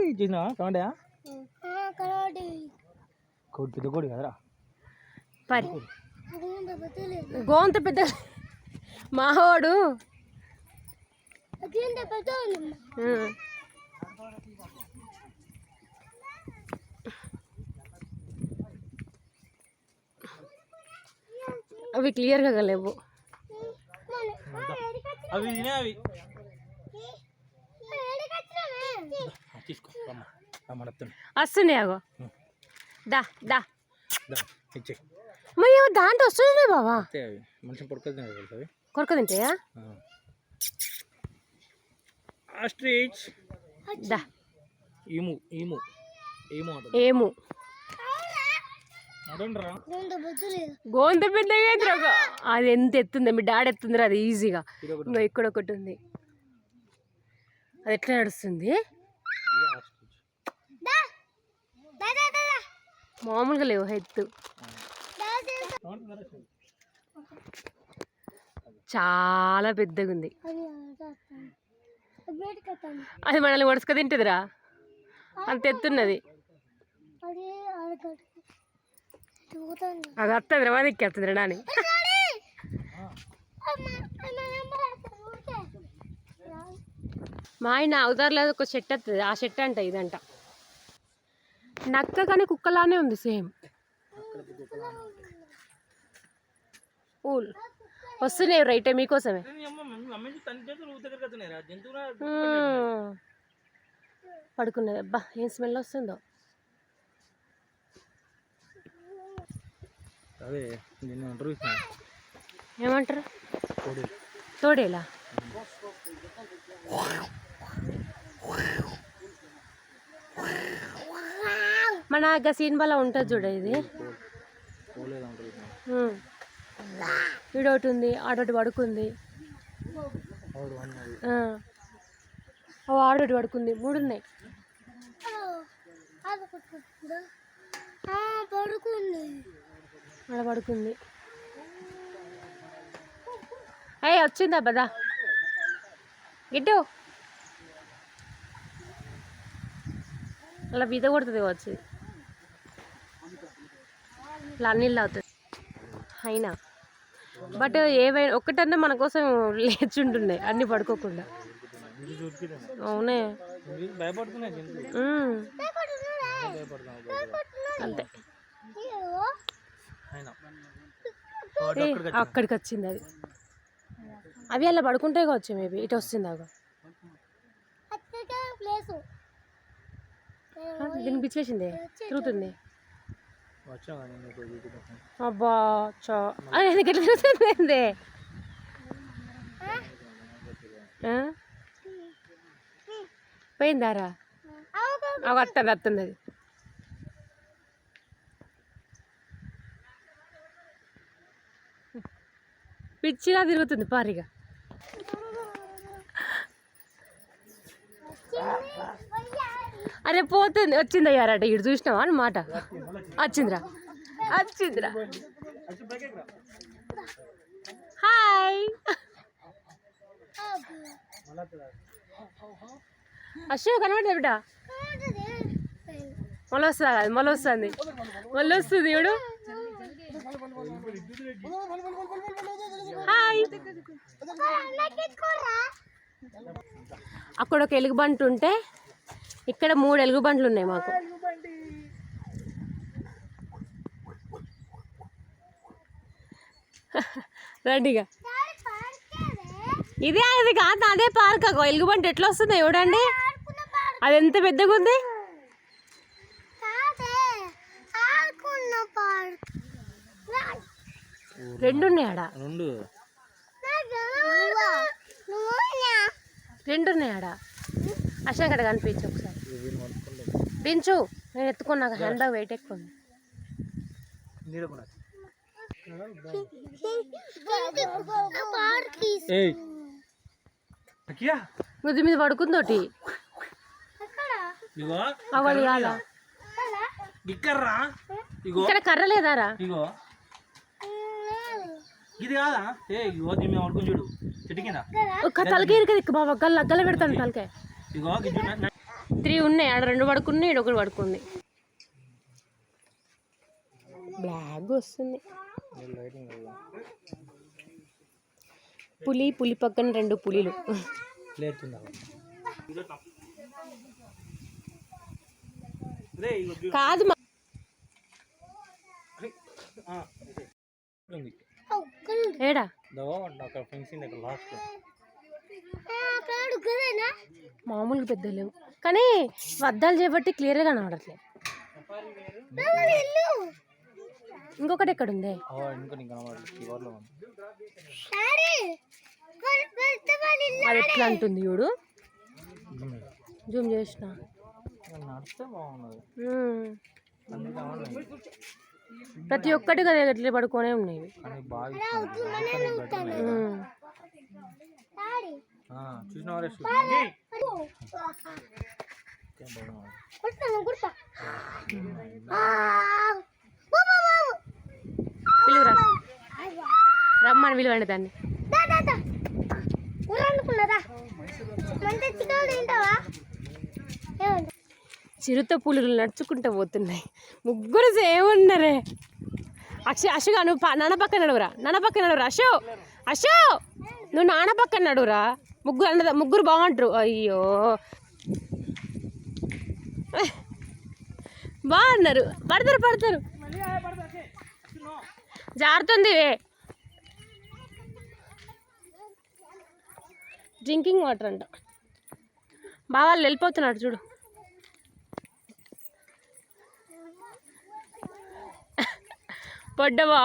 కోడి ఇచ్చేసినా కమాండా కోడి పెద్ద కోడి కదరా పరి గోంత పెద్ద మావాడు అవి క్లియర్గా లేవు. అవి అవి వస్తున్నాయి. దా దా మయ్యో దాంట్లో వస్తున్నాయి బాబా. కొరక తింటాయా? దా ఏము గోంత పెద్దగా అది ఎంత ఎత్తుందా? మీ డాడీ ఎత్తుందిరా అది ఈజీగా. ఇంకా ఇక్కడ ఒకటి ఉంది, అది ఎట్లా నడుస్తుంది? మామూలుగా లేవు ఎత్తు, చాలా పెద్దగా ఉంది. అది మనల్ని వడుసుక తింటుందిరా, అంత ఎత్తున్నది. అది వస్తుంది రా, అది ఎక్కేస్తుంది నాని. మా ఆయన అవతారులో ఒక చెట్టు వస్తుంది, ఆ చెట్టు అంట ఇదంట. నక్క కానీ కుక్కలానే ఉంది సేమ్. ఊల్ వస్తున్నాయి రైట్ మీకోసమే. పడుకున్నది. అబ్బా ఏం స్మెల్ వస్తుందో. ఏమంటారు? తోడేలా? మన గసీన్బాలా ఉంటుంది చూడ, ఇది ఈడొకటి ఉంది, ఆడోటి పడుకుంది, ఆడోటి పడుకుంది. 3 ఉన్నాయి. ఆడ పడుకుంది. అయ్యి వచ్చిందా బదా గిట్టు అలా బీద కొడుతుంది వచ్చి, ఇలా నీళ్ళు అవుతుంది అయినా. బట్ ఏవైనా ఒక్కటన్నా మన కోసం లేచుంటున్నాయి అన్ని పడుకోకుండా. అవునే అంతే. అక్కడికి వచ్చింది అది. అవి అలా పడుకుంటే కావచ్చు, మేబీ ఇటు వస్తుంది. అగో దీనికి పిచ్చేసింది, తిరుగుతుంది. అబ్బా చా ఎట్లా తిరుగుతుంది? పోయిందారా? అవి వస్తుంది అది. పిచ్చిలా తిరుగుతుంది పారిగా. అరే పోతుంది, వచ్చిందయ్యారట. ఇటు చూసినావా అన్నమాట. వచ్చిందిరా వచ్చిందిరా. హాయ్ అశో కనబడదు బిడ్డ. మళ్ళీ వస్తుంది, అది మళ్ళీ వస్తుంది, మళ్ళీ వస్తుంది ఇవిడు. హాయ్. అక్కడ ఒక ఎలుగుబంటి ఉంటే ఇక్కడ 3 ఎలుగుబంట్లు ఉన్నాయి మాకు. రండిగా. ఇదే అది కాదు, అదే పార్క్. అగో ఎలుగుబంటి ఎట్లా వస్తుంది చూడండి, అది ఎంత పెద్దగా ఉంది. రెండు ఉన్నాయి ఆడ, 2 ఉన్నాయి ఆడ. అశోక్ అక్కడ కనిపించు ఒకసారి. దించు, నేను ఎత్తుకున్నాక హ్యాండ్ బ్యాగ్ వెయిట్ ఎక్కువ ఉంది. ముద్దు మీద పడుకుందోటి. ఇక్కడ కర్ర లేదారా? ఒక తలకే ఇరుకది బాబా, గల్ల పెడతాను తలకే. 3 ఉన్నాయి. ఆడ 2 పడుకున్నాయి, ఈడ 1 పడుకుంది. బ్లాక్ వస్తుంది. పులి పక్కన 2 పులిలు. కాదు ఏడా మామూలుగా పెద్ద లేవు కానీ వద్దాలు చేయబట్టి క్లియర్గా కనబడట్లేదు. ఇంకొకటి ఎక్కడ ఉంది? అది ఎట్లా అంటుంది చూడు, జూమ్ చేసిన. ప్రతి ఒక్కటి కదా ఎట్లా పడుకోనే ఉన్నాయి. పిలువురా, రమ్మని విలువండి దాన్ని. చిరుత పులుగులు నడుచుకుంటూ పోతున్నాయి. ముగ్గురు సేమ్ ఉన్నారే. అశుగా నువ్వు నాన్న పక్కన నడువురా, అశో నువ్వు నాన్న పక్కన నడువురా. ముగ్గురు బాగుంటారు. అయ్యో బాగున్నారు. పడతారు జారుతుంది. డ్రింకింగ్ వాటర్ అంట. బావాళ్ళు వెళ్ళిపోతున్నాడు చూడు. పడ్డవా?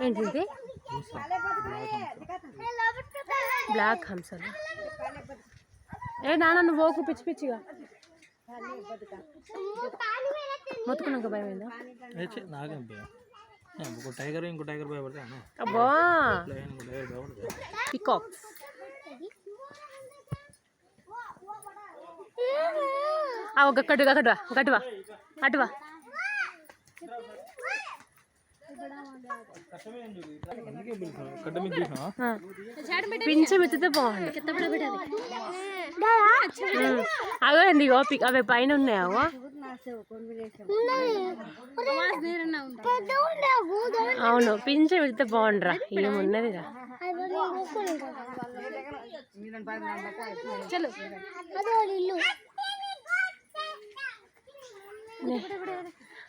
ఏంటిది? బ్లాక్ హంసలు. ఏ నాన్న నువ్వు పోకు పిచ్చిగా. మొత్తుకున్నాక భయం అయిందా? అబ్బా పికాక్స్. ఒకటివా పింఛం ఎత్తితే బాగుంది. అవే అవి పైన ఉన్నాయా? అవును, పింఛం ఎత్తితే బాగుండ్రా. ఏమున్నదిరా.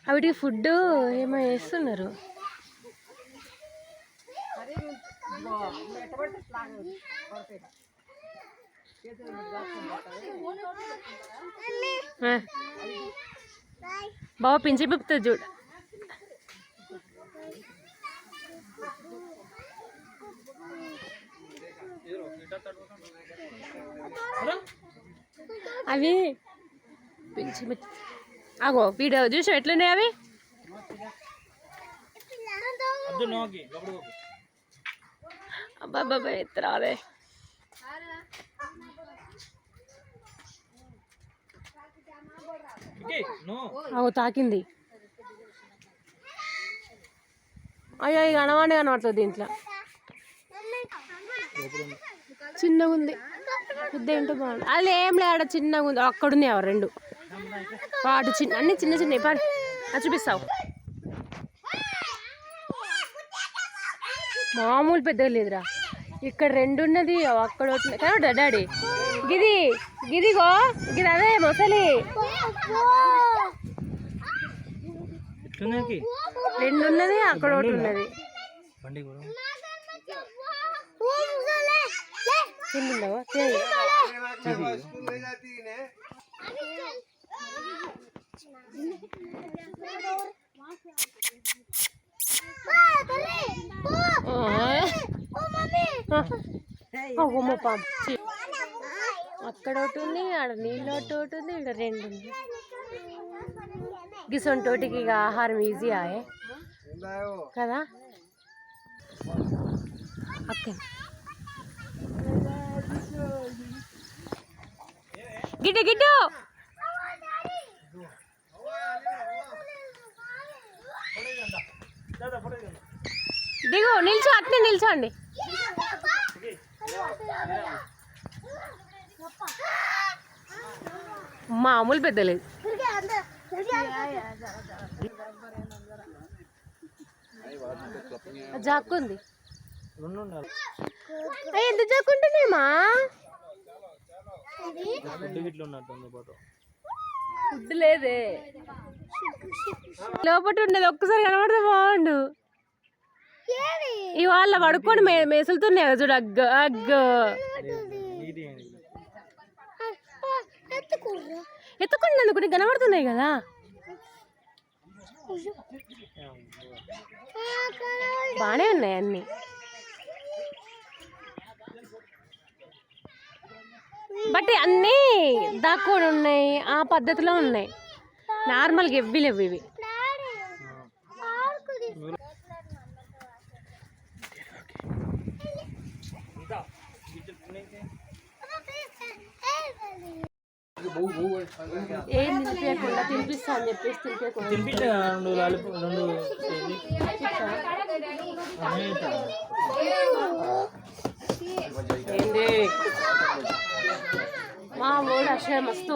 అవిటికి ఫుడ్ ఏమో వేస్తున్నారు. బావ పింఛి పిప్పుతుంది చూడు. అవి పింఛి అగో వీడియో చూసి ఎట్లున్నాయి అవి. అబ్బాబ్బా ఎత్తరాలే. అవు తాకింది. అయ్యో ఇక కనబడుతుంది. దీంట్లో చిన్నగా ఉంది. పెద్ద ఏంటో బాగుంది. అది ఏం లేడ చిన్నగా ఉంది. అక్కడున్నాయి అవి 2 వాటి అన్ని చిన్న పాడు. అది చూపిస్తావు. మామూలు పెద్దగా లేదురా. ఇక్కడ 2 ఉన్నది, అక్కడ కనబడా డాడీ? గిదిగో గిది అదే మొసలి. 2 ఉన్నది, అక్కడ ఒకటి ఉన్నది. తిండిన్నావా? అక్కడ ఒకటి ఉంది, ఆడ నీళ్ళు ఒకటి ఉంది, ఇక్కడ 2 ఉంది. గిసొంటోటికి ఇక ఆహారం ఈజీ ఆయే కదా. అక్క గిడ్డు గిడ్డు దిగు నిల్చో అట్నే నిల్చోండి మామూలు పెద్దలేదు జాక్కుంది ఎంత జాక్కుంటున్నామా ఫుడ్ లేదే లోపల ఉండేది ఒక్కసారి కనబడితే బాగుండు ఇవాళ పడుకొని మేసులుతున్నాయి చూడు అగ్గ అగ్గ ఎత్తుకున్నందుకు నీకు కనబడుతున్నాయి కదా బాగానే ఉన్నాయి అన్ని బట్ అన్నీ దాక్కొని ఉన్నాయి ఆ పద్ధతిలో ఉన్నాయి నార్మల్గా ఎవ్వి లేవు ఇవి ఏం తినిపించకుండా తినిపిస్తా అని చెప్పేసి ఏంటి మా ఓడు అసలు మస్తు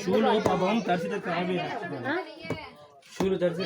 షూలు పాపం తరిసితే షూలు తరిసి